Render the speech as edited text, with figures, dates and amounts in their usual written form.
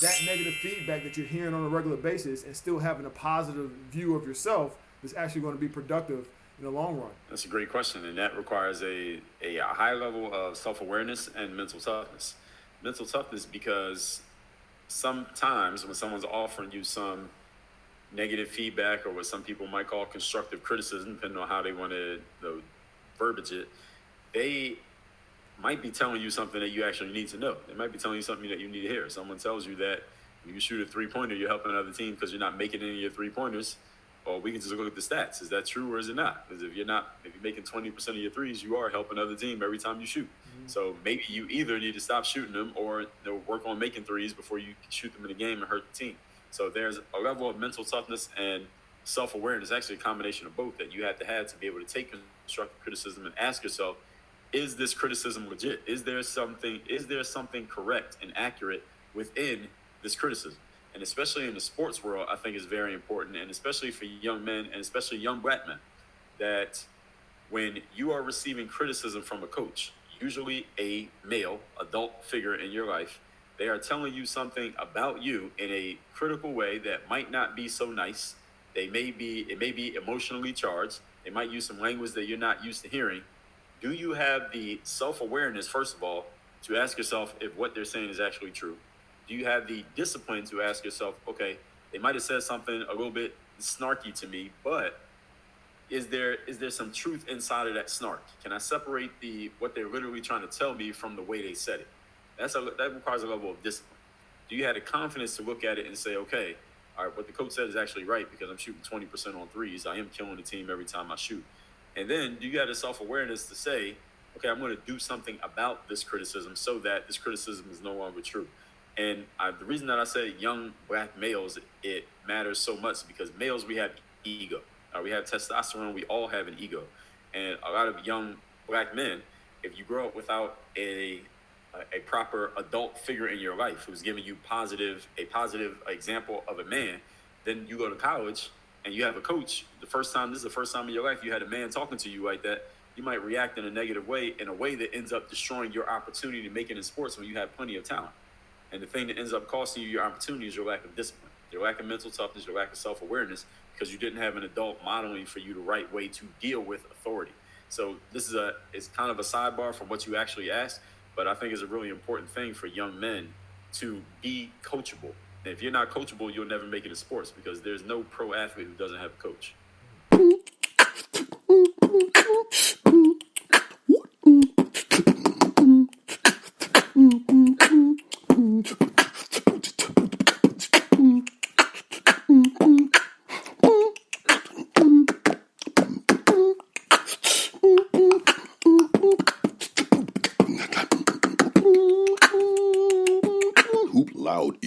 that negative feedback that you're hearing on a regular basis and still having a positive view of yourself is actually going to be productive in the long run? That's a great question, and that requires a high level of self-awareness and mental toughness. Mental toughness because sometimes when someone's offering you some negative feedback or what some people might call constructive criticism, depending on how they want to verbiage it, they might be telling you something that you actually need to know. They might be telling you something that you need to hear. Someone tells you that when you shoot a three-pointer, you're helping another team because you're not making any of your three-pointers. Or we can just look at the stats. Is that true or is it not? Because if you're making 20% of your threes, you are helping another team every time you shoot. Mm-hmm. So maybe you either need to stop shooting them or work on making threes before you shoot them in a game and hurt the team. So there's a level of mental toughness and self-awareness, actually a combination of both, that you have to be able to take constructive criticism and ask yourself, is this criticism legit? Is there something correct and accurate within this criticism? And especially in the sports world, I think is very important, and especially for young men and especially young black men, that when you are receiving criticism from a coach, usually a male adult figure in your life, they are telling you something about you in a critical way that might not be so nice. It may be emotionally charged. They might use some language that you're not used to hearing. Do you have the self-awareness, first of all, to ask yourself if what they're saying is actually true? Do you have the discipline to ask yourself, okay, they might have said something a little bit snarky to me, but is there some truth inside of that snark? Can I separate what they're literally trying to tell me from the way they said it? That requires a level of discipline. Do you have the confidence to look at it and say, okay, all right, what the coach said is actually right because I'm shooting 20% on threes. I am killing the team every time I shoot. And then do you have the self-awareness to say, okay, I'm going to do something about this criticism so that this criticism is no longer true? And the reason that I say young black males, it matters so much because males, we have ego. We have testosterone. We all have an ego. And a lot of young black men, if you grow up without a proper adult figure in your life who's giving you a positive example of a man, then you go to college and you have a coach. This is the first time in your life you had a man talking to you like that, you might react in a negative way, in a way that ends up destroying your opportunity to make it in sports when you have plenty of talent. And the thing that ends up costing you your opportunity is your lack of discipline, your lack of mental toughness, your lack of self-awareness, because you didn't have an adult modeling for you the right way to deal with authority. So this is kind of a sidebar from what you actually asked, but I think it's a really important thing for young men to be coachable. And if you're not coachable, you'll never make it in sports because there's no pro athlete who doesn't have a coach. Hoop Loud